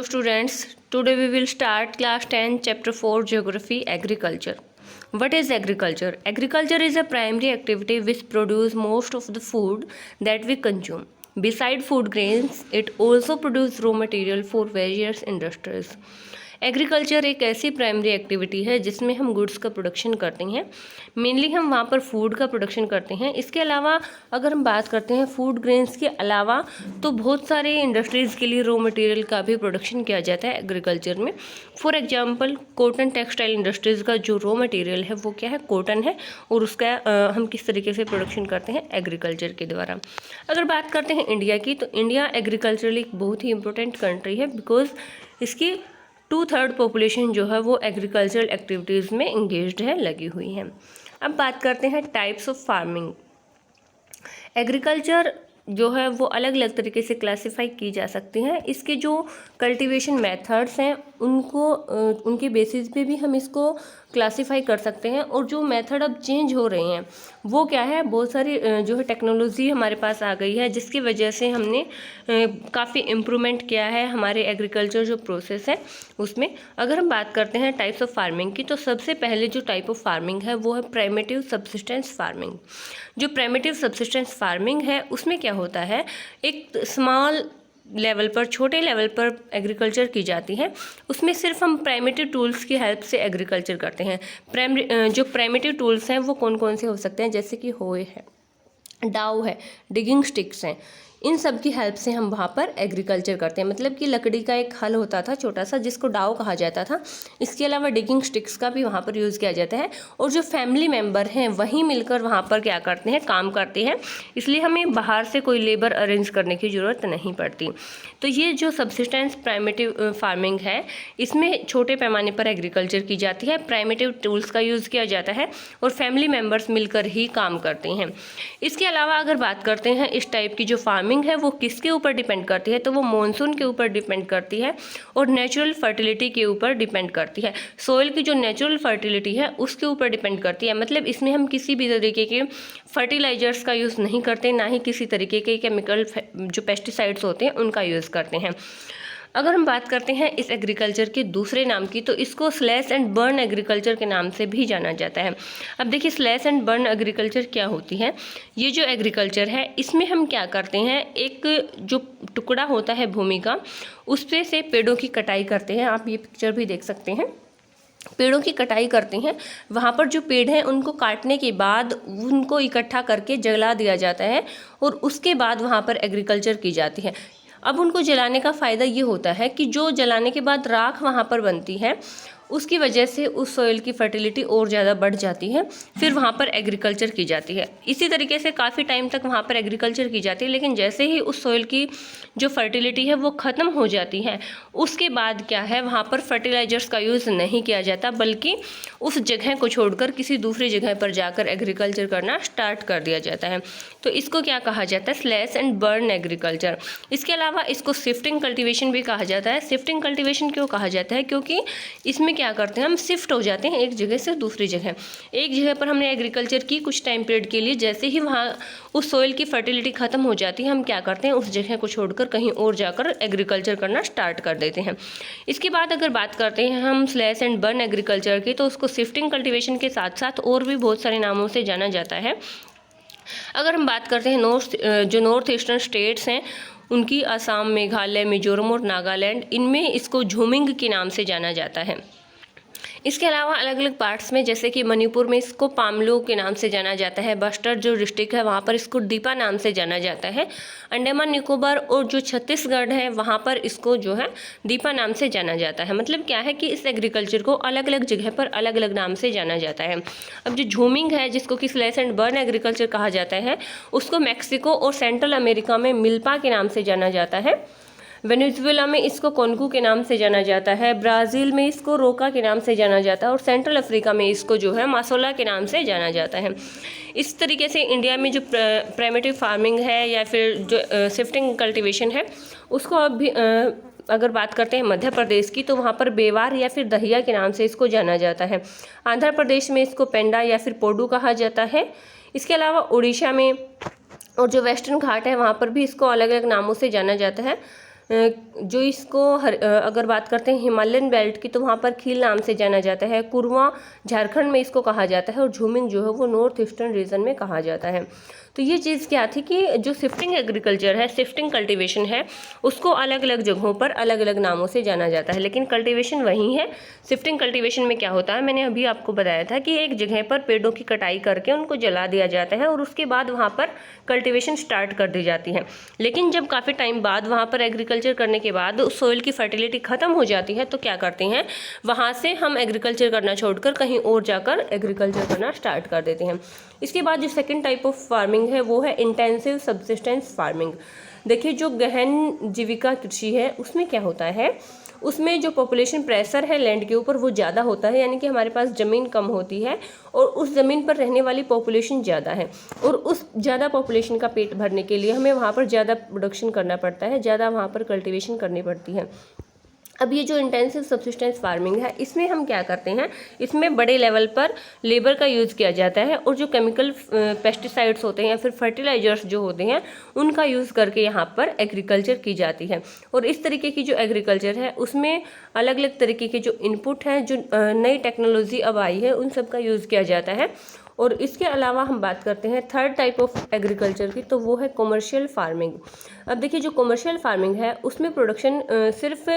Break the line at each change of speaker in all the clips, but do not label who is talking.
Hello students, today we will start class 10 chapter 4 geography agriculture. What is agriculture? Agriculture is a primary activity which produces most of the food that we consume. Beside food grains, it also produces raw material for various industries. Agriculture एक ऐसी primary activity है जिसमें हम goods का production करते हैं। Mainly हम वहाँ पर फूड का प्रोडक्शन करते हैं। इसके अलावा अगर हम बात करते हैं फूड ग्रेन्स के अलावा तो बहुत सारे इंडस्ट्रीज़ के लिए रॉ मटेरियल का भी प्रोडक्शन किया जाता है एग्रीकल्चर में। For example cotton textile industries का जो रॉ मटेरियल है वो क्या है, कॉटन है, और उसका हम किस तरीके से प्रोडक्शन करते हैं, एग्रीकल्चर के द्वारा। अगर बात करते हैं इंडिया की, तो इंडिया एग्रीकल्चरली एक बहुत ही इंपॉर्टेंट कंट्री है बिकॉज इसकी 2/3 पॉपुलेशन जो है वो एग्रीकल्चरल एक्टिविटीज़ में इंगेज्ड है, लगी हुई है। अब बात करते हैं टाइप्स ऑफ फार्मिंग। एग्रीकल्चर जो है वो अलग अलग तरीके से क्लासिफाई की जा सकती हैं। इसके जो कल्टीवेशन मेथड्स हैं उनके बेसिस पे भी हम इसको क्लासिफाई कर सकते हैं। और जो मेथड अब चेंज हो रहे हैं वो क्या है, बहुत सारी जो है टेक्नोलॉजी हमारे पास आ गई है जिसकी वजह से हमने काफ़ी इम्प्रूवमेंट किया है हमारे एग्रीकल्चर जो प्रोसेस है उसमें। अगर हम बात करते हैं टाइप्स ऑफ फार्मिंग की, तो सबसे पहले जो टाइप ऑफ फार्मिंग है वो है प्राइमेटिव सब्सिस्टेंस फार्मिंग। जो प्राइमेटिव सब्सिस्टेंस फार्मिंग है उसमें क्या होता है, एक स्मॉल लेवल पर, छोटे लेवल पर एग्रीकल्चर की जाती है। उसमें सिर्फ हम प्राइमेटिव टूल्स की हेल्प से एग्रीकल्चर करते हैं। जो प्राइमेटिव टूल्स हैं वो कौन कौन से हो सकते हैं, जैसे कि होए है, डाउ है, डिगिंग स्टिक्स हैं। इन सब की हेल्प से हम वहाँ पर एग्रीकल्चर करते हैं। मतलब कि लकड़ी का एक हल होता था छोटा सा जिसको डाव कहा जाता था। इसके अलावा डिगिंग स्टिक्स का भी वहाँ पर यूज़ किया जाता है। और जो फैमिली मेम्बर हैं वहीं मिलकर वहाँ पर क्या करते हैं, काम करते हैं। इसलिए हमें बाहर से कोई लेबर अरेंज करने की ज़रूरत नहीं पड़ती। तो ये जो सब्सिस्टेंस प्राइमेटिव फार्मिंग है इसमें छोटे पैमाने पर एग्रीकल्चर की जाती है, प्राइमेटिव टूल्स का यूज़ किया जाता है और फैमिली मेम्बर्स मिलकर ही काम करते हैं। इसके अलावा अगर बात करते हैं इस टाइप की जो फार्मिंग है वो किसके ऊपर डिपेंड करती है, तो वो मॉनसून के ऊपर डिपेंड करती है और नेचुरल फर्टिलिटी के ऊपर डिपेंड करती है। सोइल की जो नेचुरल फर्टिलिटी है उसके ऊपर डिपेंड करती है। मतलब इसमें हम किसी भी तरीके के फर्टिलाइजर्स का यूज़ नहीं करते, ना ही किसी तरीके के केमिकल जो पेस्टिसाइड्स होते हैं उनका यूज़ करते हैं। अगर हम बात करते हैं इस एग्रीकल्चर के दूसरे नाम की, तो इसको स्लैश एंड बर्न एग्रीकल्चर के नाम से भी जाना जाता है। अब देखिए स्लैश एंड बर्न एग्रीकल्चर क्या होती है। ये जो एग्रीकल्चर है इसमें हम क्या करते हैं, एक जो टुकड़ा होता है भूमि का उस पे से पेड़ों की कटाई करते हैं। आप ये पिक्चर भी देख सकते हैं, पेड़ों की कटाई करते हैं। वहाँ पर जो पेड़ हैं उनको काटने के बाद उनको इकट्ठा करके जला दिया जाता है और उसके बाद वहाँ पर एग्रीकल्चर की जाती है। अब उनको जलाने का फ़ायदा ये होता है कि जो जलाने के बाद राख वहाँ पर बनती है उसकी वजह से उस सॉइल की फर्टिलिटी और ज़्यादा बढ़ जाती है, फिर वहाँ पर एग्रीकल्चर की जाती है। इसी तरीके से काफ़ी टाइम तक वहाँ पर एग्रीकल्चर की जाती है, लेकिन जैसे ही उस सॉइल की जो फर्टिलिटी है वो ख़त्म हो जाती है उसके बाद क्या है, वहाँ पर फर्टिलाइजर्स का यूज़ नहीं किया जाता, बल्कि उस जगह को छोड़कर किसी दूसरी जगह पर जाकर एग्रीकल्चर करना स्टार्ट कर दिया जाता है। तो इसको क्या कहा जाता है, स्लैश एंड बर्न एग्रीकल्चर। इसके अलावा इसको शिफ्टिंग कल्टीवेशन भी कहा जाता है। शिफ्टिंग कल्टीवेशन क्यों कहा जाता है, क्योंकि इसमें क्या करते हैं, हम शिफ्ट हो जाते हैं एक जगह से दूसरी जगह। एक जगह पर हमने एग्रीकल्चर की कुछ टाइम पीरियड के लिए, जैसे ही वहाँ उस सॉइल की फर्टिलिटी ख़त्म हो जाती है हम क्या करते हैं, उस जगह को छोड़कर कहीं और जाकर एग्रीकल्चर करना स्टार्ट कर देते हैं। इसके बाद अगर बात करते हैं हम स्लैश एंड बर्न एग्रीकल्चर की, तो उसको शिफ्टिंग कल्टीवेशन के साथ साथ और भी बहुत सारे नामों से जाना जाता है। अगर हम बात करते हैं जो नॉर्थ ईस्टर्न स्टेट्स हैं उनकी, असम, मेघालय, मिजोरम और नागालैंड, इनमें इसको झूमिंग के नाम से जाना जाता है। इसके अलावा अलग अलग पार्ट्स में, जैसे कि मणिपुर में इसको पामलो के नाम से जाना जाता है। बस्टर जो डिस्ट्रिक्ट है वहाँ पर इसको दीपा नाम से जाना जाता है। अंडमान निकोबार और जो छत्तीसगढ़ है वहाँ पर इसको जो है दीपा नाम से जाना जाता है। मतलब क्या है कि इस एग्रीकल्चर को अलग अलग जगह पर अलग अलग नाम से जाना जाता है। अब जो झूमिंग है जिसको कि स्लैश एंड बर्न एग्रीकल्चर कहा जाता है उसको मैक्सिको और सेंट्रल अमेरिका में मिल्पा के नाम से जाना जाता है। वेनेजुएला में इसको कोनकू के नाम से जाना जाता है। ब्राज़ील में इसको रोका के नाम से जाना जाता है और सेंट्रल अफ्रीका में इसको जो है मासोला के नाम से जाना जाता है। इस तरीके से इंडिया में जो प्राइमेटिव फार्मिंग है या फिर जो शिफ्टिंग कल्टीवेशन है उसको अभी अगर बात करते हैं मध्य प्रदेश की, तो वहाँ पर बेवार या फिर दहिया के नाम से इसको जाना जाता है। आंध्र प्रदेश में इसको पेंडा या फिर पोडू कहा जाता है। इसके अलावा उड़ीसा में और जो वेस्टर्न घाट है वहाँ पर भी इसको अलग अलग नामों से जाना जाता है। जो इसको अगर बात करते हैं हिमालयन बेल्ट की, तो वहाँ पर खील नाम से जाना जाता है। कुरवा झारखंड में इसको कहा जाता है, और झूमिंग जो है वो नॉर्थ ईस्टर्न रीजन में कहा जाता है। तो ये चीज़ क्या थी कि जो शिफ्टिंग एग्रीकल्चर है, शिफ्टिंग कल्टीवेशन है, उसको अलग अलग जगहों पर अलग अलग नामों से जाना जाता है, लेकिन कल्टीवेशन वही है। शिफ्टिंग कल्टीवेशन में क्या होता है, मैंने अभी आपको बताया था कि एक जगह पर पेड़ों की कटाई करके उनको जला दिया जाता है और उसके बाद वहाँ पर कल्टीवेशन स्टार्ट कर दी जाती है। लेकिन जब काफ़ी टाइम बाद वहाँ पर एग्रीकल्चर करने के बाद उस सोइल की फर्टिलिटी ख़त्म हो जाती है, तो क्या करते हैं, वहाँ से हम एग्रीकल्चर करना छोड़कर कहीं और जाकर एग्रीकल्चर करना स्टार्ट कर देते हैं। इसके बाद जो सेकंड टाइप ऑफ फार्मिंग है वो है इंटेंसिव सब्सिस्टेंस फार्मिंग। देखिए, जो गहन जीविका कृषि है उसमें क्या होता है, उसमें जो पॉपुलेशन प्रेशर है लैंड के ऊपर वो ज़्यादा होता है, यानी कि हमारे पास ज़मीन कम होती है और उस ज़मीन पर रहने वाली पॉपुलेशन ज़्यादा है, और उस ज़्यादा पॉपुलेशन का पेट भरने के लिए हमें वहाँ पर ज़्यादा प्रोडक्शन करना पड़ता है, ज़्यादा वहाँ पर कल्टीवेशन करनी पड़ती है। अब ये जो इंटेंसिव सब्सिस्टेंस फार्मिंग है, इसमें हम क्या करते हैं, इसमें बड़े लेवल पर लेबर का यूज़ किया जाता है, और जो केमिकल पेस्टिसाइड्स होते हैं या फिर फर्टिलाइजर्स जो होते हैं उनका यूज़ करके यहाँ पर एग्रीकल्चर की जाती है। और इस तरीके की जो एग्रीकल्चर है उसमें अलग अलग तरीके के जो इनपुट हैं, जो नई टेक्नोलॉजी अब आई है, उन सब का यूज़ किया जाता है। और इसके अलावा हम बात करते हैं थर्ड टाइप ऑफ एग्रीकल्चर की, तो वो है कमर्शियल फार्मिंग। अब देखिए, जो कमर्शियल फार्मिंग है उसमें प्रोडक्शन सिर्फ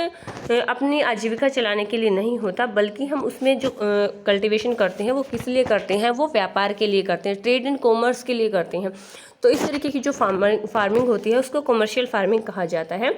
अपनी आजीविका चलाने के लिए नहीं होता, बल्कि हम उसमें जो कल्टीवेशन करते हैं वो किस लिए करते हैं, वो व्यापार के लिए करते हैं, ट्रेड एंड कॉमर्स के लिए करते हैं। तो इस तरीके की जो फार्मिंग होती है उसको कमर्शियल फार्मिंग कहा जाता है।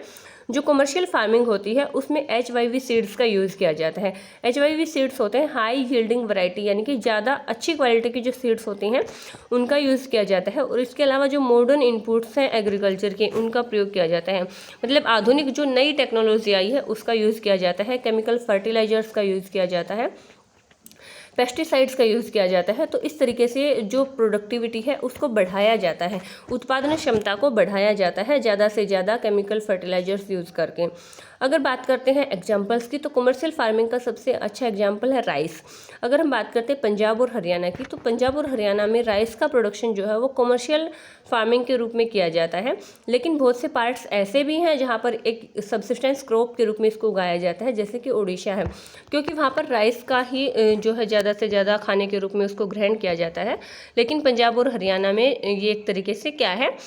जो कमर्शियल फार्मिंग होती है उसमें HYV सीड्स का यूज़ किया जाता है। HYV सीड्स होते हैं हाई यील्डिंग वैरायटी, यानी कि ज़्यादा अच्छी क्वालिटी की जो सीड्स होते हैं उनका यूज़ किया जाता है। और इसके अलावा जो मॉडर्न इनपुट्स हैं एग्रीकल्चर के, उनका प्रयोग किया जाता है। मतलब आधुनिक जो नई टेक्नोलॉजी आई है उसका यूज़ किया जाता है, केमिकल फर्टिलाइजर्स का यूज़ किया जाता है, पेस्टिसाइड्स का यूज़ किया जाता है। तो इस तरीके से जो प्रोडक्टिविटी है उसको बढ़ाया जाता है, उत्पादन क्षमता को बढ़ाया जाता है ज़्यादा से ज़्यादा केमिकल फर्टिलाइजर्स यूज़ करके। अगर बात करते हैं एग्जांपल्स की, तो कमर्शियल फार्मिंग का सबसे अच्छा एग्जांपल है राइस। अगर हम बात करते हैं पंजाब और हरियाणा की, तो पंजाब और हरियाणा में राइस का प्रोडक्शन जो है वो कमर्शियल फार्मिंग के रूप में किया जाता है। लेकिन बहुत से पार्ट्स ऐसे भी हैं जहाँ पर एक सब्सिस्टेंस क्रॉप के रूप में इसको उगाया जाता है, जैसे कि उड़ीसा है, क्योंकि वहाँ पर राइस का ही जो है ज़्यादा से ज़्यादा खाने के रूप में उसको ग्रहण किया जाता है। लेकिन पंजाब और हरियाणा में ये एक तरीके से क्या है,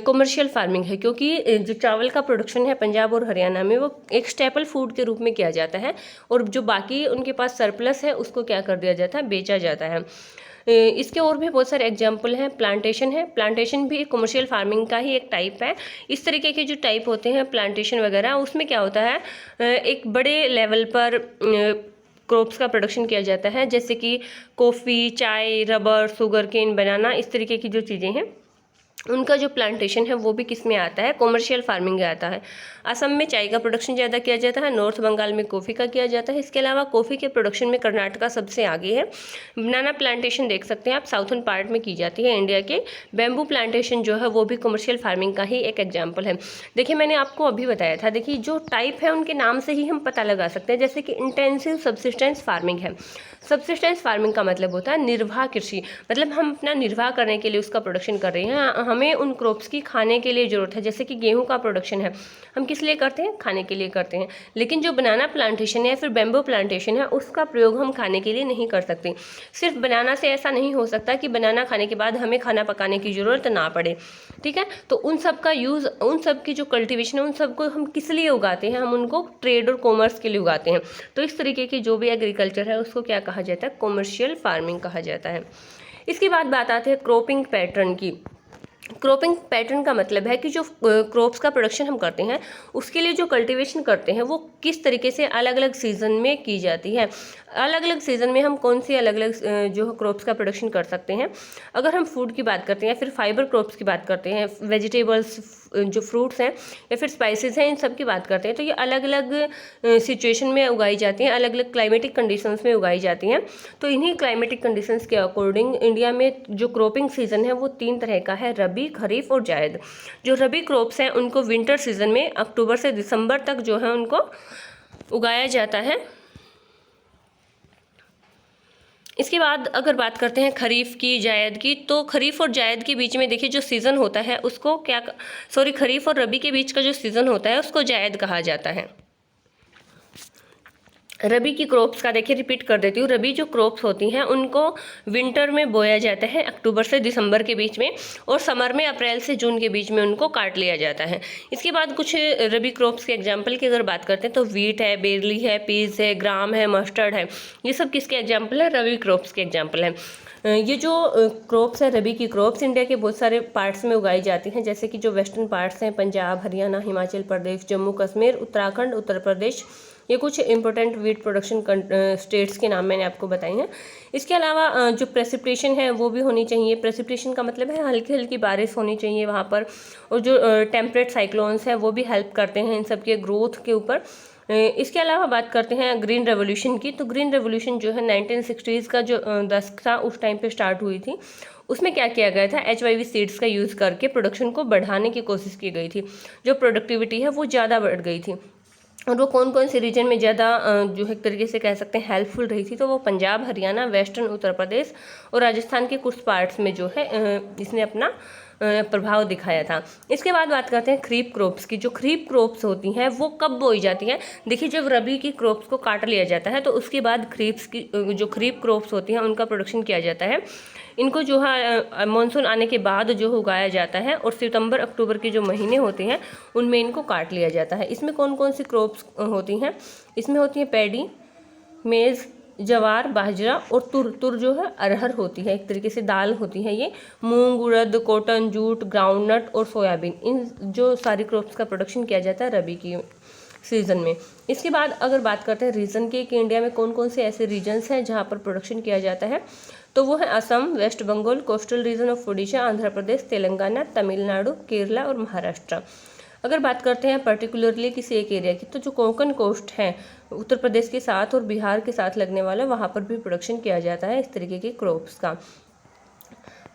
कमर्शियल फार्मिंग है, क्योंकि जो चावल का प्रोडक्शन है पंजाब और हरियाणा में वो एक स्टेपल फूड के रूप में किया जाता है, और जो बाकी उनके पास सरप्लस है उसको क्या कर दिया जाता है, बेचा जाता है। इसके और भी बहुत सारे एग्जाम्पल हैं। प्लांटेशन है, प्लांटेशन भी कमर्शियल फार्मिंग का ही एक टाइप है। इस तरीके के जो टाइप होते हैं प्लांटेशन वगैरह, उसमें क्या होता है, एक बड़े लेवल पर क्रॉप्स का प्रोडक्शन किया जाता है, जैसे कि कॉफ़ी, चाय, रबर, शुगर केन, बनाना, इस तरीके की जो चीज़ें हैं उनका जो प्लांटेशन है वो भी किस में आता है, कमर्शियल फार्मिंग में आता है। असम में चाय का प्रोडक्शन ज़्यादा किया जाता है, नॉर्थ बंगाल में कॉफ़ी का किया जाता है। इसके अलावा कॉफ़ी के प्रोडक्शन में कर्नाटका सबसे आगे है। बनाना प्लांटेशन देख सकते हैं आप, साउथर्न पार्ट में की जाती है इंडिया के। बैम्बू प्लांटेशन जो है वो भी कमर्शियल फार्मिंग का ही एक एग्जाम्पल है। देखिए, मैंने आपको अभी बताया था, देखिए जो टाइप है उनके नाम से ही हम पता लगा सकते हैं। जैसे कि इंटेंसिव सब्सिस्टेंस फार्मिंग है, सब्सिस्टेंस फार्मिंग का मतलब होता है निर्वाह कृषि, मतलब हम अपना निर्वाह करने के लिए उसका प्रोडक्शन कर रहे हैं, हमें उन क्रॉप्स की खाने के लिए ज़रूरत है। जैसे कि गेहूं का प्रोडक्शन है, हम किस लिए करते हैं, खाने के लिए करते हैं। लेकिन जो बनाना प्लांटेशन है या फिर बैम्बू प्लांटेशन है, उसका प्रयोग हम खाने के लिए नहीं कर सकते। सिर्फ बनाना से ऐसा नहीं हो सकता कि बनाना खाने के बाद हमें खाना पकाने की ज़रूरत ना पड़े, ठीक है। तो उन सब का यूज़, उन सब की जो कल्टिवेशन है, उन सबको हम किस लिए उगाते हैं, हम उनको ट्रेड और कॉमर्स के लिए उगाते हैं। तो इस तरीके की जो भी एग्रीकल्चर है उसको क्या कहा जाता है, कमर्शियल फार्मिंग कहा जाता है। इसके बाद बात आती है क्रॉपिंग पैटर्न की। क्रॉपिंग पैटर्न का मतलब है कि जो क्रॉप्स का प्रोडक्शन हम करते हैं उसके लिए जो कल्टीवेशन करते हैं वो किस तरीके से अलग अलग सीज़न में की जाती है। अलग अलग सीज़न में हम कौन सी अलग अलग जो क्रॉप्स का प्रोडक्शन कर सकते हैं। अगर हम फूड की बात करते हैं या फिर फाइबर क्रॉप्स की बात करते हैं, वेजिटेबल्स, जो फ्रूट्स हैं या फिर स्पाइसेस हैं, इन सब की बात करते हैं, तो ये अलग अलग सिचुएशन में उगाई जाती हैं, अलग अलग क्लाइमेटिक कंडीशंस में उगाई जाती हैं। तो इन्हीं क्लाइमेटिक कंडीशंस के अकॉर्डिंग इंडिया में जो क्रॉपिंग सीज़न है वो 3 तरह का है, रबी, खरीफ और जायद। जो रबी क्रॉप्स हैं उनको विंटर सीजन में अक्टूबर से दिसंबर तक जो है उनको उगाया जाता है। इसके बाद अगर बात करते हैं खरीफ की, जायद की, तो खरीफ और जायद के बीच में देखिए जो सीज़न होता है उसको खरीफ और रबी के बीच का जो सीज़न होता है उसको जायद कहा जाता है। रबी की क्रॉप्स का देखिए रिपीट कर देती हूँ। रबी जो क्रॉप्स होती हैं उनको विंटर में बोया जाता है अक्टूबर से दिसंबर के बीच में, और समर में अप्रैल से जून के बीच में उनको काट लिया जाता है। इसके बाद कुछ रबी क्रॉप्स के एग्जांपल की अगर बात करते हैं तो वीट है, बेरली है, पीज है, ग्राम है, मस्टर्ड है, ये सब किसके एग्जाम्पल है? रबी क्रॉप्स के एग्जाम्पल हैं। ये जो क्रॉप्स है रबी की क्रॉप्स इंडिया के बहुत सारे पार्ट्स में उगाई जाती हैं, जैसे कि जो वेस्टर्न पार्ट्स हैं पंजाब, हरियाणा, हिमाचल प्रदेश, जम्मू कश्मीर, उत्तराखंड, उत्तर प्रदेश, ये कुछ इंपॉर्टेंट वीट प्रोडक्शन स्टेट्स के नाम मैंने आपको बताए हैं। इसके अलावा जो प्रेसिपिटेशन है वो भी होनी चाहिए। प्रेसिपिटेशन का मतलब है हल्की हल्की बारिश होनी चाहिए वहाँ पर, और जो टेम्परेट साइक्लोन्स हैं वो भी हेल्प करते हैं इन सब के ग्रोथ के ऊपर। इसके अलावा बात करते हैं ग्रीन रेवोल्यूशन की, तो ग्रीन रेवोल्यूशन जो है 1960s का जो दशक था उस टाइम पे स्टार्ट हुई थी। उसमें क्या किया गया था? HYV सीड्स का यूज़ करके प्रोडक्शन को बढ़ाने की कोशिश की गई थी। जो प्रोडक्टिविटी है वो ज़्यादा बढ़ गई थी, और वो कौन कौन से रीजन में ज़्यादा जो है एक तरीके से कह सकते हैं हेल्पफुल रही थी, तो वो पंजाब, हरियाणा, वेस्टर्न उत्तर प्रदेश और राजस्थान के कुछ पार्ट्स में जो है इसने अपना प्रभाव दिखाया था। इसके बाद बात करते हैं खरीफ क्रॉप्स की। जो खरीफ क्रॉप्स होती हैं वो कब बोई जाती हैं? देखिए जब रबी की क्रॉप्स को काट लिया जाता है तो उसके बाद जो खरीफ क्रॉप्स होती हैं उनका प्रोडक्शन किया जाता है। इनको जो है मानसून आने के बाद जो उगाया जाता है, और सितंबर अक्टूबर के जो महीने होते हैं उनमें इनको काट लिया जाता है। इसमें कौन कौन सी क्रॉप्स होती हैं? इसमें होती है पैडी, मेज़, जवार, बाजरा और तुर जो है अरहर होती है, एक तरीके से दाल होती है ये, मूंग, उड़द, कॉटन, जूट, ग्राउंडनट और सोयाबीन, इन जो सारी क्रॉप्स का प्रोडक्शन किया जाता है रबी की सीज़न में। इसके बाद अगर बात करते हैं रीजन की कि इंडिया में कौन कौन से ऐसे रीजन्स हैं जहाँ पर प्रोडक्शन किया जाता है, तो वो है Assam, West Bengal, coastal region of Odisha, Andhra Pradesh, Telangana, Tamil Nadu, Kerala और महाराष्ट्र। अगर बात करते हैं पर्टिकुलरली किसी एक एरिया की, तो जो कोंकण कोस्ट है उत्तर प्रदेश के साथ और बिहार के साथ लगने वाला, वहाँ पर भी प्रोडक्शन किया जाता है इस तरीके के क्रॉप्स का।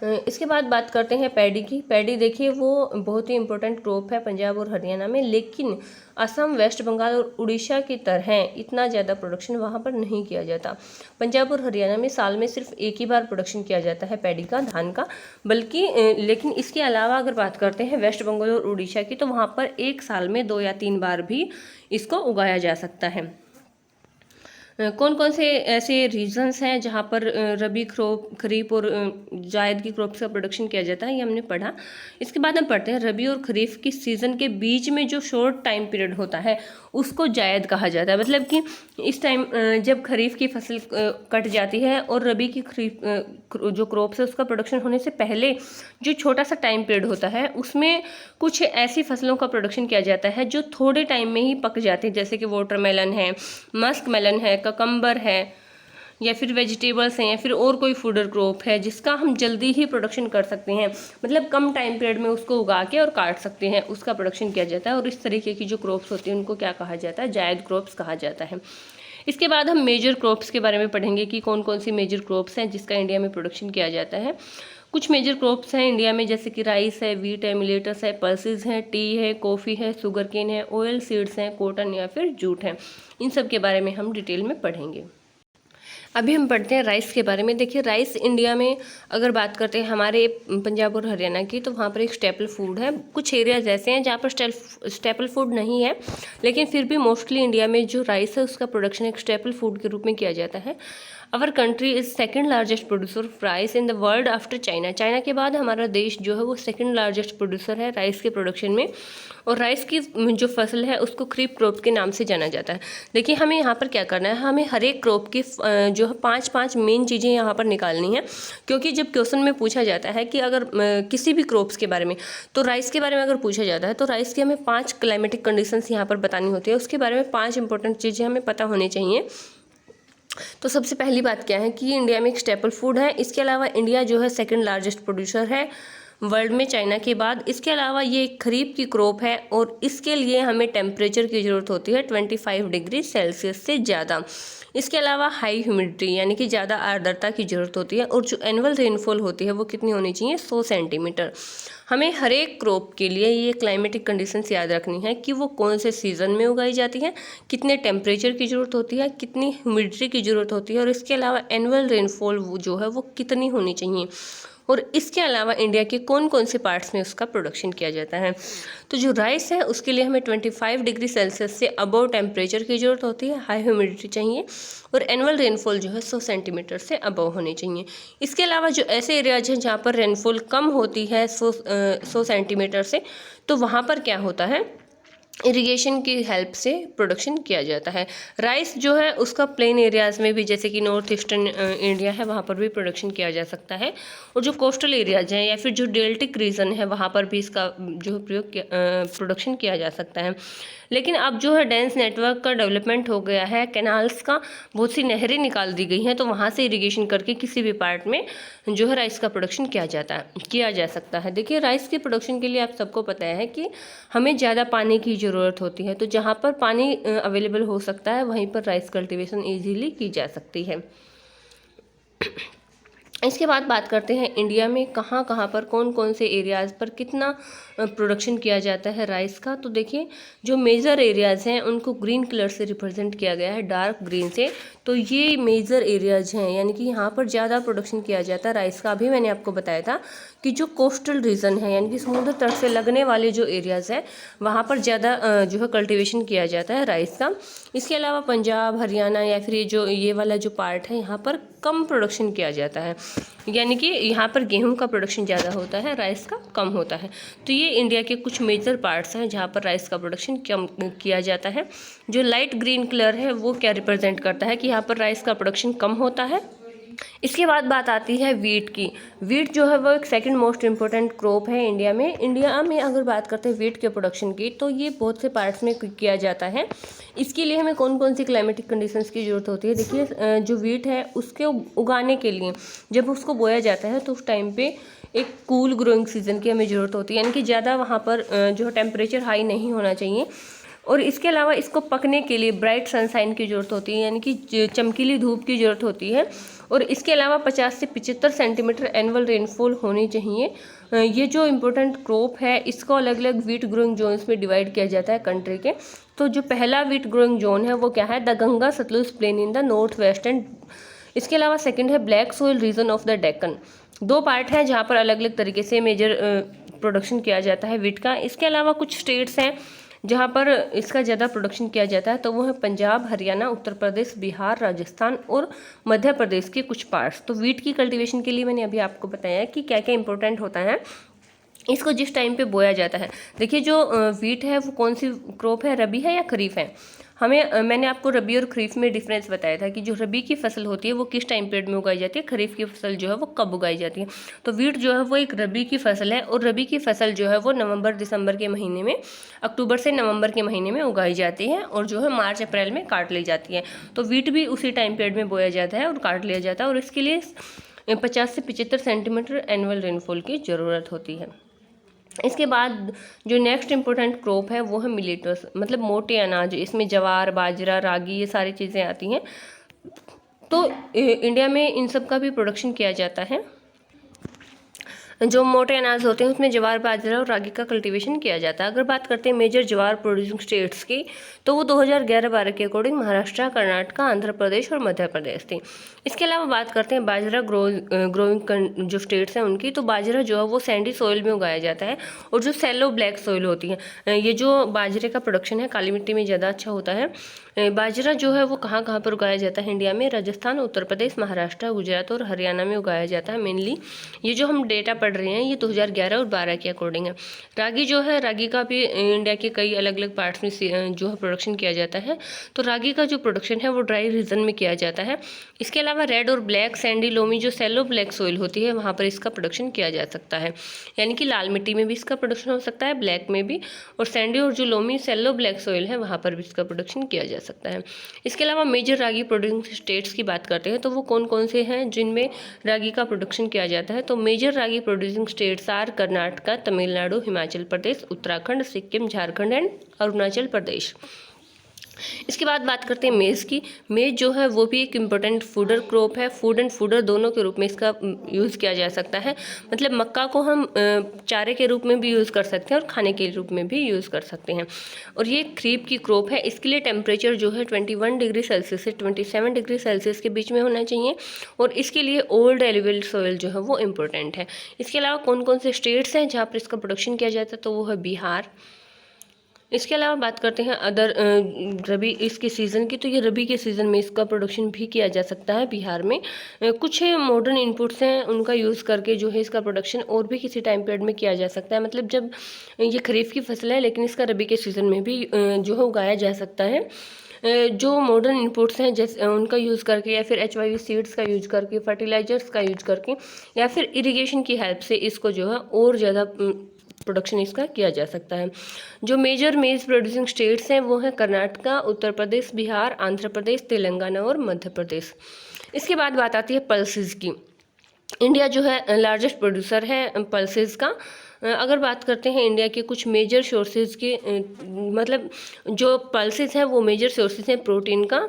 इसके बाद बात करते हैं पैडी की। पैडी देखिए वो बहुत ही इंपॉर्टेंट क्रॉप है पंजाब और हरियाणा में, लेकिन असम, वेस्ट बंगाल और उड़ीसा की तरह इतना ज़्यादा प्रोडक्शन वहाँ पर नहीं किया जाता। पंजाब और हरियाणा में साल में सिर्फ एक ही बार प्रोडक्शन किया जाता है पैडी का, धान का, बल्कि लेकिन इसके अलावा अगर बात करते हैं वेस्ट बंगाल और उड़ीसा की, तो वहाँ पर एक साल में 2 या 3 बार भी इसको उगाया जा सकता है। कौन कौन से ऐसे रीजन्स हैं जहाँ पर रबी खरीफ और जायद की क्रॉप्स का प्रोडक्शन किया जाता है, ये हमने पढ़ा। इसके बाद हम पढ़ते हैं रबी और खरीफ की सीज़न के बीच में जो शॉर्ट टाइम पीरियड होता है उसको जायद कहा जाता है। मतलब कि इस टाइम जब खरीफ की फसल कट जाती है और रबी की खरीफ जो क्रॉप्स है उसका प्रोडक्शन होने से पहले जो छोटा सा टाइम पीरियड होता है उसमें कुछ ऐसी फसलों का प्रोडक्शन किया जाता है जो थोड़े टाइम में ही पक जाते हैं, जैसे कि वाटरमेलन है, मस्क मेलन है, ककम्बर है, या फिर वेजिटेबल्स हैं, या फिर और कोई फूडर क्रॉप है जिसका हम जल्दी ही प्रोडक्शन कर सकते हैं, मतलब कम टाइम पीरियड में उसको उगा के और काट सकते हैं, उसका प्रोडक्शन किया जाता है। और इस तरीके की जो क्रॉप्स होती हैं उनको क्या कहा जाता है? जायद क्रॉप्स कहा जाता है। इसके बाद हम मेजर क्रॉप्स के बारे में पढ़ेंगे कि कौन कौन सी मेजर क्रॉप्स हैं जिसका इंडिया में प्रोडक्शन किया जाता है। कुछ मेजर क्रॉप्स हैं इंडिया में, जैसे कि राइस है, वीट है, मिलेटस है, पल्सेस हैं, टी है, कॉफ़ी है, शुगर केन है, ऑयल सीड्स हैं, कॉटन या फिर जूट है। इन सब के बारे में हम डिटेल में पढ़ेंगे। अभी हम पढ़ते हैं राइस के बारे में। देखिए राइस इंडिया में अगर बात करते हैं हमारे पंजाब और हरियाणा की, तो वहाँ पर एक स्टेपल फूड है। कुछ एरियाज ऐसे हैं जहाँ पर स्टेपल फूड नहीं है, लेकिन फिर भी मोस्टली इंडिया में जो राइस है उसका प्रोडक्शन एक स्टेपल फूड के रूप में किया जाता है। Our country is second largest producer of rice in the world after China. China के बाद हमारा देश जो है वो सेकंड लार्जेस्ट प्रोड्यूसर है राइस के प्रोडक्शन में, और राइस की जो फसल है उसको खरीफ क्रॉप के नाम से जाना जाता है। देखिए हमें यहाँ पर क्या करना है, हमें हर एक क्रॉप की जो है 5 मेन चीज़ें यहाँ पर निकालनी है, क्योंकि जब क्वेश्चन में पूछा जाता है कि अगर किसी भी क्रॉप्स के बारे में, तो राइस के बारे में अगर पूछा जाता है तो राइस की हमें 5 क्लाइमेटिक कंडीशंस यहाँ पर बतानी होती है, उसके बारे में 5 इंपॉर्टेंट चीज़ें हमें पता होनी चाहिए। तो सबसे पहली बात क्या है कि इंडिया में एक स्टेपल फूड है। इसके अलावा इंडिया जो है सेकंड लार्जेस्ट प्रोड्यूसर है वर्ल्ड में चाइना के बाद। इसके अलावा ये एक खरीफ की क्रॉप है और इसके लिए हमें टेम्परेचर की ज़रूरत होती है 25 डिग्री सेल्सियस से ज़्यादा। इसके अलावा हाई ह्यूमिडिटी यानी कि ज़्यादा आर्द्रता की ज़रूरत होती है और जो एनुअल रेनफॉल होती है वो कितनी होनी चाहिए, 100 सेंटीमीटर। हमें हर एक क्रॉप के लिए ये क्लाइमेटिक कंडीशंस याद रखनी है कि वो कौन से सीज़न में उगाई जाती है, कितने टेम्परेचर की ज़रूरत होती है, कितनी ह्यूमिडिटी की ज़रूरत होती है और इसके अलावा एनुअल रेनफॉल जो है वो कितनी होनी चाहिए, और इसके अलावा इंडिया के कौन कौन से पार्ट्स में उसका प्रोडक्शन किया जाता है। तो जो राइस है उसके लिए हमें 25 डिग्री सेल्सियस से अबव टेम्परेचर की ज़रूरत होती है, हाई ह्यूमिडिटी चाहिए और एनुअल रेनफॉल जो है 100 सेंटीमीटर से अबव होनी चाहिए। इसके अलावा जो ऐसे एरियाज हैं जहाँ पर रेनफॉल कम होती है 100 सेंटीमीटर से, तो वहाँ पर क्या होता है, इरिगेशन की हेल्प से प्रोडक्शन किया जाता है। राइस जो है उसका प्लेन एरियाज़ में भी, जैसे कि नॉर्थ ईस्टर्न इंडिया है वहाँ पर भी प्रोडक्शन किया जा सकता है, और जो कोस्टल एरियाज हैं या फिर जो डेल्टिक रीजन है वहाँ पर भी इसका जो प्रोडक्शन किया जा सकता है। लेकिन अब जो है डेंस नेटवर्क का डेवलपमेंट हो गया है, कैनाल्स का बहुत सी नहरें निकाल दी गई हैं, तो वहाँ से इरिगेशन करके किसी भी पार्ट में जो है राइस का प्रोडक्शन किया जा सकता है। देखिए राइस के प्रोडक्शन के लिए आप सबको पता है कि हमें ज़्यादा पानी की ज़रूरत होती है, तो जहाँ पर पानी अवेलेबल हो सकता है वहीं पर राइस कल्टीवेशन ईजीली की जा सकती है। इसके बाद बात करते हैं इंडिया में कहाँ कहाँ पर कौन कौन से एरियाज़ पर कितना प्रोडक्शन किया जाता है राइस का। तो देखिए जो मेजर एरियाज़ हैं उनको ग्रीन कलर से रिप्रेजेंट किया गया है, डार्क ग्रीन से। तो ये मेजर एरियाज़ हैं यानी कि यहाँ पर ज़्यादा प्रोडक्शन किया जाता है राइस का। अभी मैंने आपको बताया था कि जो कोस्टल रीजन है यानी कि समुद्र तट से लगने वाले जो एरियाज़ हैं वहाँ पर ज़्यादा जो है कल्टीवेशन किया जाता है राइस का। इसके अलावा पंजाब, हरियाणा या फिर ये वाला जो पार्ट है यहाँ पर कम प्रोडक्शन किया जाता है, यानी कि यहाँ पर गेहूं का प्रोडक्शन ज़्यादा होता है, राइस का कम होता है। तो ये इंडिया के कुछ मेजर पार्ट्स हैं जहाँ पर राइस का प्रोडक्शन कम किया जाता है। जो लाइट ग्रीन कलर है वो क्या रिप्रेजेंट करता है कि यहाँ पर राइस का प्रोडक्शन कम होता है। इसके बाद बात आती है वीट की। वीट जो है वो एक सेकंड मोस्ट इम्पोर्टेंट क्रॉप है इंडिया में। इंडिया में अगर बात करते हैं वीट के प्रोडक्शन की तो ये बहुत से पार्ट्स में किया जाता है। इसके लिए हमें कौन कौन सी क्लाइमेटिक कंडीशंस की ज़रूरत होती है। देखिए जो वीट है उसके उगाने के लिए जब उसको बोया जाता है तो उस टाइम पे एक कूल ग्रोइंग सीजन की हमें ज़रूरत होती है, यानी कि ज़्यादा वहाँ पर जो टेम्परेचर हाई नहीं होना चाहिए। और इसके अलावा इसको पकने के लिए ब्राइट सनसाइन की ज़रूरत होती है, यानी कि चमकीली धूप की ज़रूरत होती है। और इसके अलावा 50 से 75 सेंटीमीटर एनुअल रेनफॉल होनी चाहिए। ये जो इम्पोर्टेंट क्रॉप है इसको अलग अलग वीट ग्रोइंग जोन्स में डिवाइड किया जाता है कंट्री के। तो जो पहला वीट ग्रोइंग जोन है वो क्या है, the Ganga Sutlej plain in the north west end. इसके अलावा सेकंड है black soil region of the Deccan. दो पार्ट हैं जहाँ पर अलग अलग तरीके से मेजर प्रोडक्शन किया जाता है वीट का। इसके अलावा कुछ स्टेट्स हैं जहाँ पर इसका ज़्यादा प्रोडक्शन किया जाता है, तो वो है पंजाब, हरियाणा, उत्तर प्रदेश, बिहार, राजस्थान और मध्य प्रदेश के कुछ पार्ट्स। तो वीट की कल्टीवेशन के लिए मैंने अभी आपको बताया कि क्या क्या इंपॉर्टेंट होता है, इसको जिस टाइम पे बोया जाता है। देखिए जो वीट है वो कौन सी क्रॉप है, रबी है या खरीफ है। मैंने आपको रबी और खरीफ में डिफरेंस बताया था कि जो रबी की फसल होती है वो किस टाइम पीरियड में उगाई जाती है, खरीफ की फसल जो है वो कब उगाई जाती है। तो वीट जो है वो एक रबी की फसल है और रबी की फसल जो है वो नवंबर दिसंबर के महीने में, अक्टूबर से नवंबर के महीने में उगाई जाती है और जो है मार्च अप्रैल में काट ली जाती है। तो वीट भी उसी टाइम पीरियड में बोया जाता है और काट लिया जाता है और इसके लिए 50 से 75 सेंटीमीटर एनुअल रेनफॉल की ज़रूरत होती है। इसके बाद जो नेक्स्ट इम्पोर्टेंट क्रॉप है वो है मिलेटस, मतलब मोटे अनाज। इसमें ज्वार, बाजरा, रागी ये सारी चीज़ें आती हैं। तो इंडिया में इन सब का भी प्रोडक्शन किया जाता है। जो मोटे अनाज होते हैं उसमें ज्वार, बाजरा और रागी का कल्टीवेशन किया जाता है। अगर बात करते हैं मेजर ज्वार प्रोड्यूसिंग स्टेट्स की तो वो 2011-12 के अकॉर्डिंग महाराष्ट्र, कर्नाटक, आंध्र प्रदेश और मध्य प्रदेश थी। इसके अलावा बात करते हैं बाजरा ग्रोइंग जो स्टेट्स हैं उनकी, तो बाजरा जो है वो सैंडी सॉइल में उगाया जाता है और जो सैलो ब्लैक सॉइल होती है, ये जो बाजरे का प्रोडक्शन है काली मिट्टी में ज़्यादा अच्छा होता है। बाजरा जो है वो कहाँ कहाँ पर उगाया जाता है इंडिया में, राजस्थान, उत्तर प्रदेश, महाराष्ट्र, गुजरात और हरियाणा में उगाया जाता है मेनली। ये जो हम डेटा पढ़ रहे हैं ये 2011 और 12 के अकॉर्डिंग है। रागी जो है, रागी का भी इंडिया के कई अलग अलग पार्ट्स में जो है प्रोडक्शन किया जाता है। तो रागी का जो प्रोडक्शन है वो ड्राई रीजन में किया जाता है। इसके अलावा रेड और ब्लैक सैंडी लोमी जो सैलो ब्लैक सोइल होती है वहाँ पर इसका प्रोडक्शन किया जा सकता है, यानी कि लाल मिट्टी में भी इसका प्रोडक्शन हो सकता है, ब्लैक में भी, और सैंडी और जो लोमी सैलो ब्लैक सोइल है वहाँ पर भी इसका प्रोडक्शन किया जा सकता है। इसके अलावा मेजर रागी प्रोड्यूसिंग स्टेट्स की बात करते हैं तो वो कौन कौन से हैं जिनमें रागी का प्रोडक्शन किया जाता है। तो major ragi producing states are Karnataka, Tamil Nadu, Himachal Pradesh, Uttarakhand, Sikkim, Jharkhand and Arunachal Pradesh. इसके बाद बात करते हैं मेज़ की। मेज़ जो है वो भी एक इम्पोर्टेंट फूडर क्रॉप है। फूड एंड फूडर दोनों के रूप में इसका यूज़ किया जा सकता है। मतलब मक्का को हम चारे के रूप में भी यूज़ कर सकते हैं और खाने के रूप में भी यूज़ कर सकते हैं। और ये खरीफ की क्रॉप है। इसके लिए टेम्परेचर जो है 21 डिग्री सेल्सियस से 27 डिग्री सेल्सियस के बीच में होना चाहिए और इसके लिए ओल्ड एलिवेल सॉइल जो है वो इम्पोर्टेंट है। इसके अलावा कौन कौन से स्टेट्स हैं जहाँ पर इसका प्रोडक्शन किया जाता है तो वो है बिहार। इसके अलावा बात करते हैं अदर रबी इसके सीज़न की। तो ये रबी के सीज़न में इसका प्रोडक्शन भी किया जा सकता है बिहार में। कुछ मॉडर्न इनपुट्स हैं उनका यूज़ करके जो है इसका प्रोडक्शन और भी किसी टाइम पीरियड में किया जा सकता है। मतलब जब ये खरीफ की फसल है लेकिन इसका रबी के सीज़न में भी जो है उगाया जा सकता है। जो मॉडर्न इनपुट्स हैं जैसे उनका यूज़ करके या फिर HYV सीड्स का यूज करके, फर्टिलाइजर्स का यूज करके या फिर इरिगेशन की हेल्प से इसको जो है और ज़्यादा प्रोडक्शन इसका किया जा सकता है। जो मेजर मेज़ प्रोड्यूसिंग स्टेट्स हैं वो हैं कर्नाटका, उत्तर प्रदेश, बिहार, आंध्र प्रदेश, तेलंगाना और मध्य प्रदेश। इसके बाद बात आती है पल्सेस की। इंडिया जो है लार्जेस्ट प्रोड्यूसर है पल्सेस का। अगर बात करते हैं इंडिया के कुछ मेजर सोर्सेज के, मतलब जो पल्सेस हैं वो मेजर सोर्सेज हैं प्रोटीन का।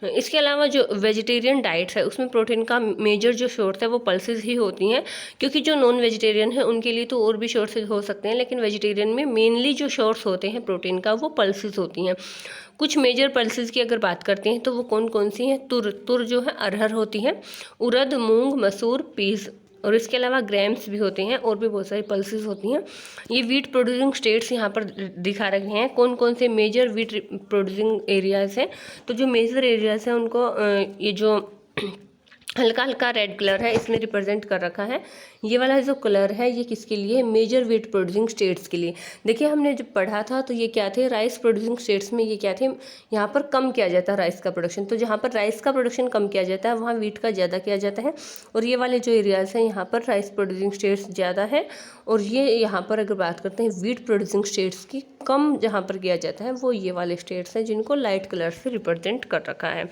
इसके अलावा जो वेजिटेरियन डाइट्स है उसमें प्रोटीन का मेजर जो सोर्स है वो पल्सेस ही होती हैं, क्योंकि जो नॉन वेजिटेरियन है उनके लिए तो और भी सोर्सेज हो सकते हैं लेकिन वेजिटेरियन में मेनली जो सोर्स होते हैं प्रोटीन का वो पल्सेस होती हैं। कुछ मेजर पल्सेस की अगर बात करते हैं तो वो कौन कौन सी हैं। तुर जो है अरहर होती है, उड़द, मूंग, मसूर, पीस और इसके अलावा ग्राम्स भी होते हैं और भी बहुत सारी पल्सेस होती हैं। ये वीट प्रोड्यूसिंग स्टेट्स यहाँ पर दिखा रखे हैं कौन कौन से मेजर वीट प्रोड्यूसिंग एरियाज़ हैं। तो जो मेजर एरियाज़ हैं उनको ये जो हल्का हल्का रेड कलर है इसमें रिप्रेजेंट कर रखा है। ये वाला जो कलर है ये किसके लिए, मेजर वीट प्रोड्यूसिंग स्टेट्स के लिए। देखिए हमने जब पढ़ा था तो ये क्या थे, राइस प्रोड्यूसिंग स्टेट्स में ये क्या थे, यहाँ पर कम किया जाता है राइस का प्रोडक्शन। तो जहाँ पर राइस का प्रोडक्शन कम किया जाता है वहाँ वीट का ज़्यादा किया जाता है। और ये वाले जो एरियाज़ हैं यहाँ पर राइस प्रोड्यूसिंग स्टेट्स ज़्यादा है और ये यहाँ पर अगर बात करते हैं वीट प्रोड्यूसिंग स्टेट्स की कम जहाँ पर किया जाता है वो ये वाले स्टेट्स हैं जिनको लाइट कलर से रिप्रेजेंट कर रखा है।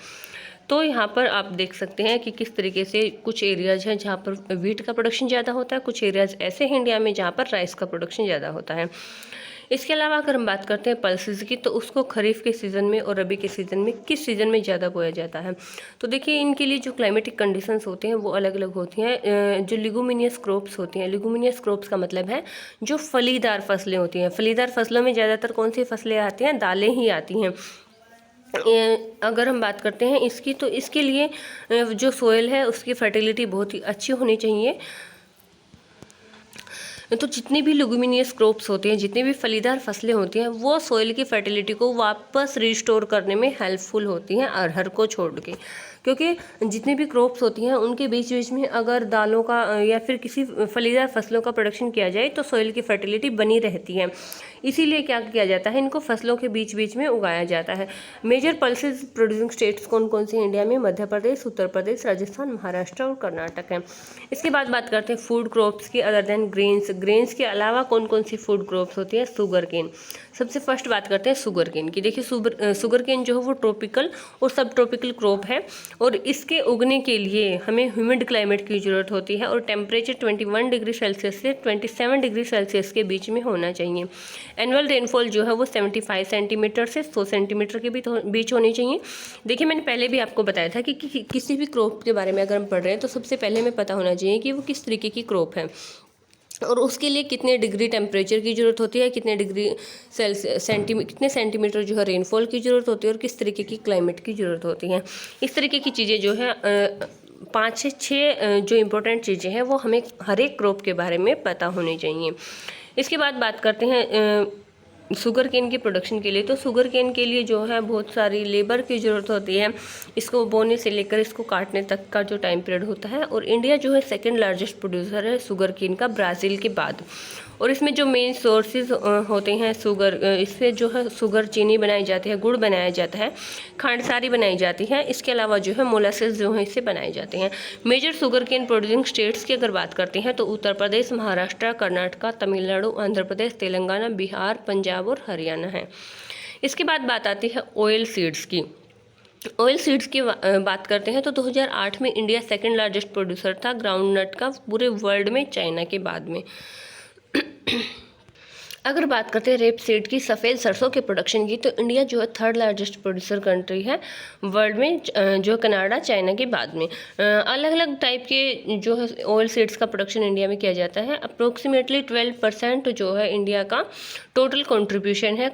तो यहाँ पर आप देख सकते हैं कि किस तरीके से कुछ एरियाज़ हैं जहाँ पर वीट का प्रोडक्शन ज़्यादा होता है, कुछ एरियाज़ ऐसे हैं इंडिया में जहाँ पर राइस का प्रोडक्शन ज़्यादा होता है। इसके अलावा अगर हम बात करते हैं पल्सेस की तो उसको खरीफ के सीज़न में और रबी के सीज़न में किस सीज़न में ज़्यादा बोया जाता है। तो देखिए इनके लिए जो क्लाइमेटिक कंडीशंस होते हैं वो अलग अलग होती हैं। जो लिगुमिनियस क्रॉप्स होती हैं, लिगुमिनियस क्रॉप्स का मतलब है जो फलीदार फसलें होती हैं। फलीदार फसलों में ज़्यादातर कौन सी फसलें आती हैं, दालें ही आती हैं। अगर हम बात करते हैं इसकी तो इसके लिए जो सोयल है उसकी फर्टिलिटी बहुत ही अच्छी होनी चाहिए। तो जितनी भी लुगुमिनियस क्रॉप्स होते हैं, जितनी भी फलीदार फसलें होती हैं वो सोइल की फर्टिलिटी को वापस रिस्टोर करने में हेल्पफुल होती हैं अरहर को छोड़ के। क्योंकि जितनी भी क्रॉप्स होती हैं उनके बीच बीच में अगर दालों का या फिर किसी फलीदार फसलों का प्रोडक्शन किया जाए तो सोइल की फर्टिलिटी बनी रहती है। इसीलिए क्या किया जाता है, इनको फसलों के बीच बीच में उगाया जाता है। मेजर पल्सेस प्रोड्यूसिंग स्टेट्स कौन कौन सी इंडिया में, मध्य प्रदेश, उत्तर प्रदेश, राजस्थान, महाराष्ट्र और कर्नाटक है। इसके बाद बात करते हैं फूड क्रॉप्स की अदर देन ग्रेन्स। ग्रेन्स के अलावा कौन कौन सी फूड क्रॉप्स होती है, शुगर केन। सबसे फर्स्ट बात करते हैं शुगर केन की। देखिए शुगर केन जो है वो ट्रॉपिकल और सब ट्रॉपिकल क्रॉप है और इसके उगने के लिए हमें ह्यूमिड क्लाइमेट की ज़रूरत होती है और टेम्परेचर 21 डिग्री सेल्सियस से 27 डिग्री सेल्सियस के बीच में होना चाहिए। एनुअल रेनफॉल जो है वो 75 सेंटीमीटर से 100 सेंटीमीटर के बीच होनी चाहिए। देखिए मैंने पहले भी आपको बताया था कि किसी भी क्रॉप के बारे में अगर हम पढ़ रहे हैं तो सबसे पहले हमें पता होना चाहिए कि वो किस तरीके की क्रॉप है और उसके लिए कितने डिग्री टेम्परेचर की ज़रूरत होती है, कितने डिग्री कितने सेंटीमीटर जो है रेनफॉल की ज़रूरत होती है और किस तरीके की क्लाइमेट की ज़रूरत होती है। इस तरीके की चीज़ें जो है 5 से 6 जो इम्पोर्टेंट चीज़ें हैं वो हमें हर एक क्रॉप के बारे में पता होनी चाहिए। इसके बाद बात करते हैं शुगर केन के प्रोडक्शन के लिए। तो शुगर केन के लिए जो है बहुत सारी लेबर की ज़रूरत होती है, इसको बोने से लेकर इसको काटने तक का जो टाइम पीरियड होता है। और इंडिया जो है सेकंड लार्जेस्ट प्रोड्यूसर है शुगर केन का ब्राज़ील के बाद। और इसमें जो मेन सोर्सेज होते हैं शुगर, इससे जो है शुगर चीनी बनाई जाती है, गुड़ बनाया जाता है, खांडसारी बनाई जाती है। इसके अलावा जो है मोलासेस जो है इससे बनाए जाते हैं। Major sugar cane producing states की अगर बात करते हैं तो उत्तर प्रदेश, महाराष्ट्र, कर्नाटका, तमिलनाडु, आंध्र प्रदेश, तेलंगाना, बिहार, पंजाब और हरियाणा है। इसके बाद बात आती है ऑयल सीड्स की। ऑयल सीड्स की बात करते हैं तो 2008 में इंडिया सेकंड लार्जेस्ट प्रोड्यूसर था ग्राउंड नट का पूरे वर्ल्ड में, चाइना के बाद में। अगर बात करते हैं रेप सीड की, सफ़ेद सरसों के प्रोडक्शन की, तो इंडिया जो है थर्ड लार्जेस्ट प्रोड्यूसर कंट्री है वर्ल्ड में, जो कनाडा चाइना के बाद में। अलग अलग टाइप के जो है ऑयल सीड्स का प्रोडक्शन इंडिया में किया जाता है। अप्रोक्सीमेटली 12% जो है इंडिया का टोटल कंट्रीब्यूशन है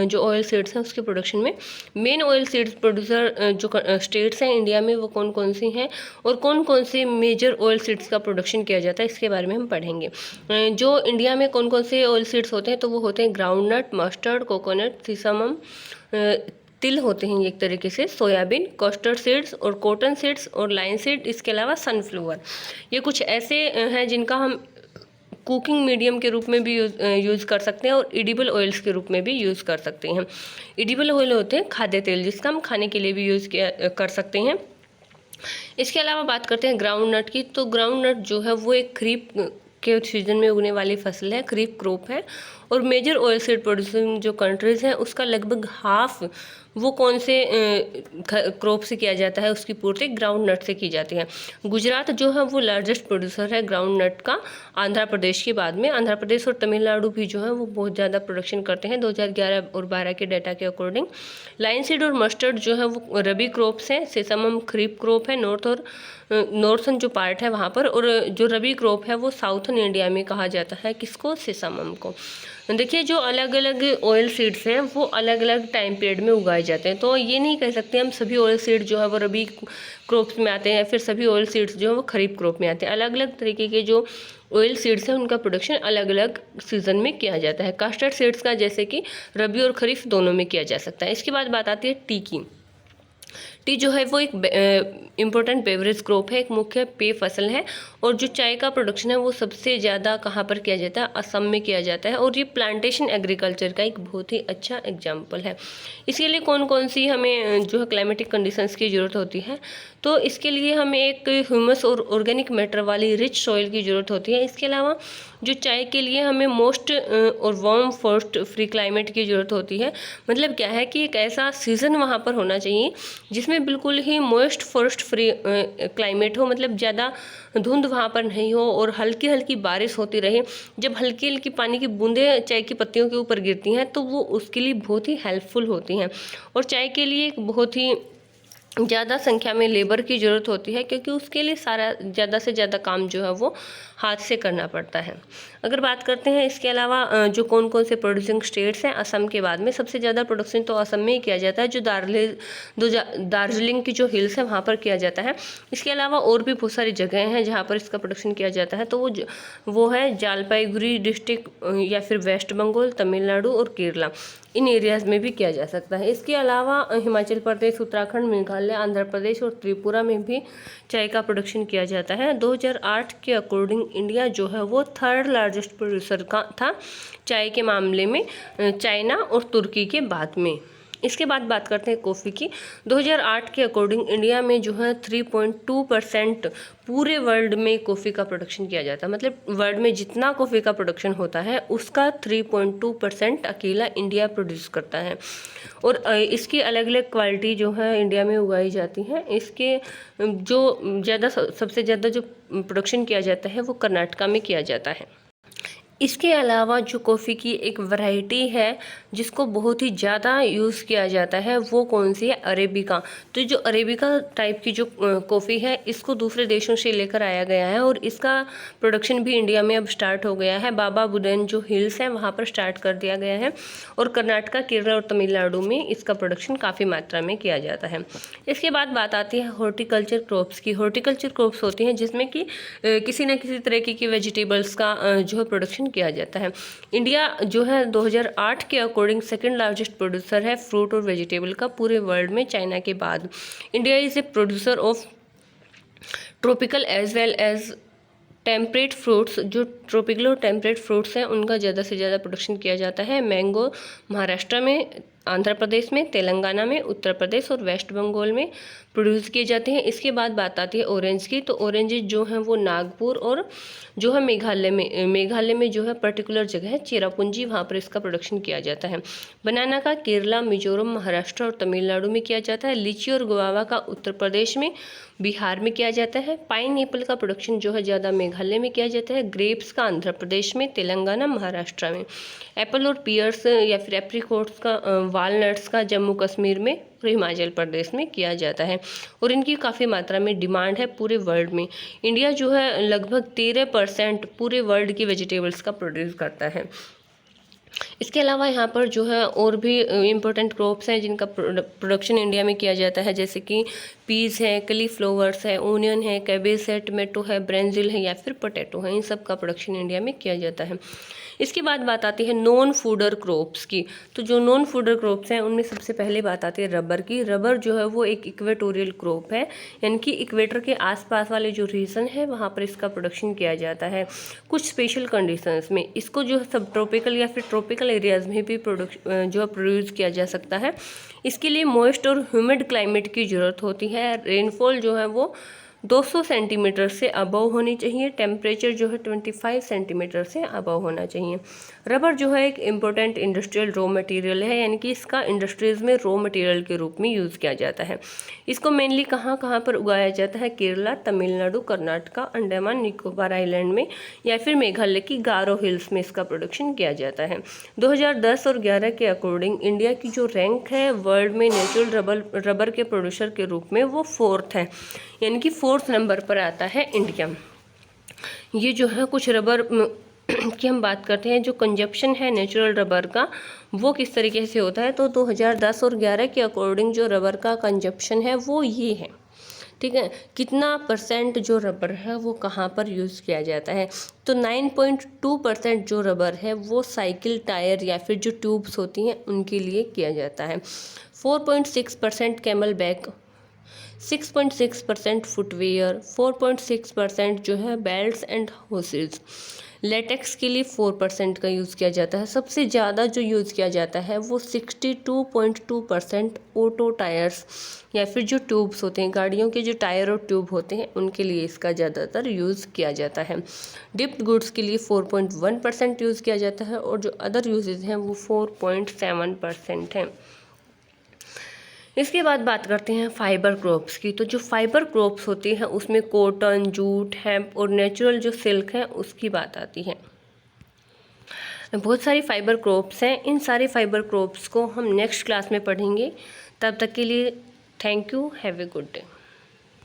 जो ऑयल सीड्स हैं उसके प्रोडक्शन में। मेन ऑयल सीड्स प्रोड्यूसर जो स्टेट्स हैं इंडिया में वो कौन कौन सी हैं और कौन कौन से मेजर ऑयल सीड्स का प्रोडक्शन किया जाता है, इसके बारे में हम पढ़ेंगे। जो इंडिया में कौन कौन से ऑयल सीड्स होते हैं तो वो होते हैं ग्राउंड नट, मस्टर्ड, कोकोनट, सीसमम, तिल होते हैं एक तरीके से, सोयाबीन, कस्टर्ड सीड्स और कॉटन सीड्स और लाइन सीड, इसके अलावा सनफ्लावर। ये कुछ ऐसे हैं जिनका हम कुकिंग मीडियम के रूप में भी यूज़ कर सकते हैं और एडिबल ऑयल्स के रूप में भी यूज़ कर सकते हैं। एडिबल ऑयल होते हैं खाद्य तेल, जिसका हम खाने के लिए भी यूज़ कर सकते हैं। इसके अलावा बात करते हैं ग्राउंड नट की, तो ग्राउंड नट जो है वो एक खरीफ के सीजन में उगने वाली फसल है, खरीफ क्रॉप है, और मेजर ऑयल सीड प्रोड्यूसिंग जो कंट्रीज़ हैं उसका लगभग हाफ वो कौन से क्रॉप से किया जाता है, उसकी पूर्ति ग्राउंड नट से की जाती है। गुजरात जो है वो लार्जेस्ट प्रोड्यूसर है ग्राउंड नट का आंध्र प्रदेश के बाद में। आंध्र प्रदेश और तमिलनाडु भी जो है वो बहुत ज़्यादा प्रोडक्शन करते हैं 2011 और 12 के डाटा के अकॉर्डिंग। लाइन सीड और मस्टर्ड जो है वो रबी क्रॉप्स हैं, सेसमम खरीफ क्रॉप है नॉर्थन जो पार्ट है वहाँ पर, और जो रबी क्रॉप है वो साउथन इंडिया में कहा जाता है किसको, सेसमम को। देखिए जो अलग अलग ऑयल सीड्स हैं वो अलग अलग टाइम पीरियड में उगाए जाते हैं, तो ये नहीं कह सकते हम सभी ऑयल सीड जो है वो रबी क्रॉप्स में आते हैं, फिर सभी ऑयल सीड्स जो है वो खरीफ क्रॉप में आते हैं। अलग अलग तरीके के जो ऑयल सीड्स हैं उनका प्रोडक्शन अलग अलग सीजन में किया जाता है। कस्टर्ड सीड्स का जैसे कि रबी और खरीफ दोनों में किया जा सकता है। इसके बाद बात आती है टी की। टी जो है वो एक इम्पोर्टेंट बेवरेज क्रॉप है, एक मुख्य पेय फसल है, और जो चाय का प्रोडक्शन है वो सबसे ज़्यादा कहाँ पर किया जाता है, असम में किया जाता है, और ये प्लांटेशन एग्रीकल्चर का एक बहुत ही अच्छा एग्जाम्पल है। इसके लिए कौन कौन सी हमें जो है क्लाइमेटिक कंडीशंस की ज़रूरत होती है, तो इसके लिए हमें एक ह्यूमस और ऑर्गेनिक मैटर वाली रिच सॉइल की ज़रूरत होती है। इसके अलावा जो चाय के लिए हमें मोस्ट और वार्म फॉरेस्ट फ्री क्लाइमेट की ज़रूरत होती है। मतलब क्या है कि एक ऐसा सीज़न वहाँ पर होना चाहिए जिसमें बिल्कुल ही मॉइस्ट फॉरेस्ट फ्री क्लाइमेट हो, मतलब ज़्यादा धुंध वहाँ पर नहीं हो और हल्की हल्की बारिश होती रहे। जब हल्की हल्की पानी की बूंदें चाय की पत्तियों के ऊपर गिरती हैं तो वो उसके लिए बहुत ही हेल्पफुल होती हैं, और चाय के लिए एक बहुत ही ज़्यादा संख्या में लेबर की ज़रूरत होती है, क्योंकि उसके लिए सारा ज़्यादा से ज़्यादा काम जो है वो हाथ से करना पड़ता है। अगर बात करते हैं इसके अलावा जो कौन कौन से प्रोड्यूसिंग स्टेट्स हैं, असम के बाद में सबसे ज़्यादा प्रोडक्शन तो असम में ही किया जाता है, जो दार्जिलिंग की जो हिल्स है वहाँ पर किया जाता है। इसके अलावा और भी बहुत सारी जगह हैं जहाँ पर इसका प्रोडक्शन किया जाता है, तो वो है जलपाईगुड़ी डिस्ट्रिक्ट या फिर वेस्ट बंगाल, तमिलनाडु और केरला, इन एरियाज़ में भी किया जा सकता है। इसके अलावा हिमाचल प्रदेश, उत्तराखंड, मेघालय, आंध्र प्रदेश और त्रिपुरा में भी चाय का प्रोडक्शन किया जाता है। 2008 के अकॉर्डिंग इंडिया जो है वो थर्ड लार्जेस्ट प्रोड्यूसर का था चाय के मामले में, चाइना और तुर्की के बाद में। इसके बाद बात करते हैं कॉफ़ी की। 2008 के अकॉर्डिंग इंडिया में जो है 3.2% पूरे वर्ल्ड में कॉफ़ी का प्रोडक्शन किया जाता है, मतलब वर्ल्ड में जितना कॉफ़ी का प्रोडक्शन होता है उसका 3.2% अकेला इंडिया प्रोड्यूस करता है। और इसकी अलग अलग क्वालिटी जो है इंडिया में उगाई जाती है। इसके जो सबसे ज़्यादा जो प्रोडक्शन किया जाता है वो कर्नाटका में किया जाता है। इसके अलावा जो कॉफ़ी की एक वैरायटी है जिसको बहुत ही ज़्यादा यूज़ किया जाता है वो कौन सी है, अरेबिका। तो जो अरेबिका टाइप की जो कॉफ़ी है इसको दूसरे देशों से लेकर आया गया है और इसका प्रोडक्शन भी इंडिया में अब स्टार्ट हो गया है। बाबा बुदन जो हिल्स हैं वहाँ पर स्टार्ट कर दिया गया है, और कर्नाटका, केरल और तमिलनाडु में इसका प्रोडक्शन काफ़ी मात्रा में किया जाता है। इसके बाद बात आती है हॉर्टिकल्चर क्रॉप्स की। हॉर्टिकल्चर क्रॉप्स होती हैं जिसमें कि किसी न किसी तरीके की वेजिटेबल्स का जो है प्रोडक्शन किया जाता है। इंडिया जो है 2008 के अकॉर्डिंग सेकंड लार्जेस्ट प्रोड्यूसर है फ्रूट और वेजिटेबल का पूरे वर्ल्ड में, चाइना के बाद। India is a producer of tropical as well as temperate fruits. जो ट्रॉपिकल और टेम्परेट फ्रूट्स हैं उनका ज़्यादा से ज़्यादा प्रोडक्शन किया जाता है। मैंगो महाराष्ट्र में, आंध्र प्रदेश में, तेलंगाना में, उत्तर प्रदेश और वेस्ट बंगाल में प्रोड्यूस किए जाते हैं। इसके बाद बात आती है ऑरेंज की। तो ऑरेंजेस जो हैं वो नागपुर और जो है मेघालय में जो है पर्टिकुलर जगह है चेरापूंजी, वहाँ पर इसका प्रोडक्शन किया जाता है। बनाना का केरला, मिजोरम, महाराष्ट्र और तमिलनाडु में किया जाता है। लीची और गुआवा का उत्तर प्रदेश में, बिहार में किया जाता है। पाइन एप्पल का प्रोडक्शन जो है ज़्यादा मेघालय में किया जाता है। ग्रेप्स का आंध्र प्रदेश में, तेलंगाना, महाराष्ट्र में। एप्पल और पियर्स या फिर एप्रिकॉट्स का, वालनट्स का जम्मू कश्मीर में और हिमाचल प्रदेश में किया जाता है और इनकी काफ़ी मात्रा में डिमांड है पूरे वर्ल्ड में। इंडिया जो है लगभग 13% पूरे वर्ल्ड की वेजिटेबल्स का प्रोड्यूस करता है। इसके अलावा यहाँ पर जो है और भी इम्पोर्टेंट क्रॉप्स हैं जिनका प्रोडक्शन इंडिया में किया जाता है, जैसे कि पीस है, कलीफ्लावर्स है, ओनियन है, कैबेज है, टमाटो है, ब्रिंजल है या फिर पोटैटो है। इन सब का प्रोडक्शन इंडिया में किया जाता है। इसके बाद बात आती है नॉन फूडर क्रॉप्स की। तो जो नॉन फूडर क्रॉप्स हैं उनमें सबसे पहले बात आती है रबर की। रबर जो है वो एक इक्वेटोरियल क्रॉप है, यानी कि इक्वेटर के आसपास वाले जो रीजन है वहाँ पर इसका प्रोडक्शन किया जाता है। कुछ स्पेशल कंडीशंस में इसको जो है सब ट्रॉपिकल या फिर ट्रॉपिकल एरियाज़ में भी प्रोड्यूस किया जा सकता है। इसके लिए मॉइस्ट और ह्यूमिड क्लाइमेट की ज़रूरत होती है। रेनफॉल जो है वो 200 सेंटीमीटर से अबव होनी चाहिए। टेम्परेचर जो है 25 सेंटीमीटर से अबव होना चाहिए। रबर जो है एक इम्पोर्टेंट इंडस्ट्रियल रॉ मटेरियल है, यानी कि इसका इंडस्ट्रीज़ में रॉ मटेरियल के रूप में यूज़ किया जाता है। इसको मेनली कहाँ कहाँ पर उगाया जाता है? केरला, तमिलनाडु, कर्नाटका, अंडमान निकोबार आइलैंड में या फिर मेघालय की गारो हिल्स में इसका प्रोडक्शन किया जाता है। 2010 और 11 के अकॉर्डिंग इंडिया की जो रैंक है वर्ल्ड में नेचुरल रबर के प्रोड्यूसर के रूप में वो 4th है, यानी कि 4th नंबर पर आता है इंडिया। ये जो है कुछ रबर की हम बात करते हैं, जो कंजप्शन है नेचुरल रबर का वो किस तरीके से होता है। तो 2010 और 11 के अकॉर्डिंग जो रबर का कंजप्शन है वो ये है, ठीक है। कितना % जो रबर है वो कहाँ पर यूज़ किया जाता है? तो 9.2% जो रबर है वो साइकिल टायर या फिर जो ट्यूब्स होती हैं उनके लिए किया जाता है। 4.6% कैमल बैक, 6.6% फुटवेयर, 4.6% जो है बेल्ट्स एंड होसेस। लेटेक्स के लिए 4% का यूज़ किया जाता है। सबसे ज़्यादा जो यूज़ किया जाता है वो 62.2% ऑटो टायर्स या फिर जो ट्यूब्स होते हैं, गाड़ियों के जो टायर और ट्यूब होते हैं उनके लिए इसका ज़्यादातर यूज़ किया जाता है। डिप्ड गुड्स के लिए 4.1% यूज़ किया जाता है और जो अदर यूजेज हैं वो 4.7% हैं। इसके बाद बात करते हैं फाइबर क्रॉप्स की। तो जो फाइबर क्रॉप्स होती हैं उसमें कॉटन, जूट, हेम्प और नेचुरल जो सिल्क है उसकी बात आती है। बहुत सारी फाइबर क्रॉप्स हैं, इन सारे फाइबर क्रॉप्स को हम नेक्स्ट क्लास में पढ़ेंगे। तब तक के लिए thank you, have a good day.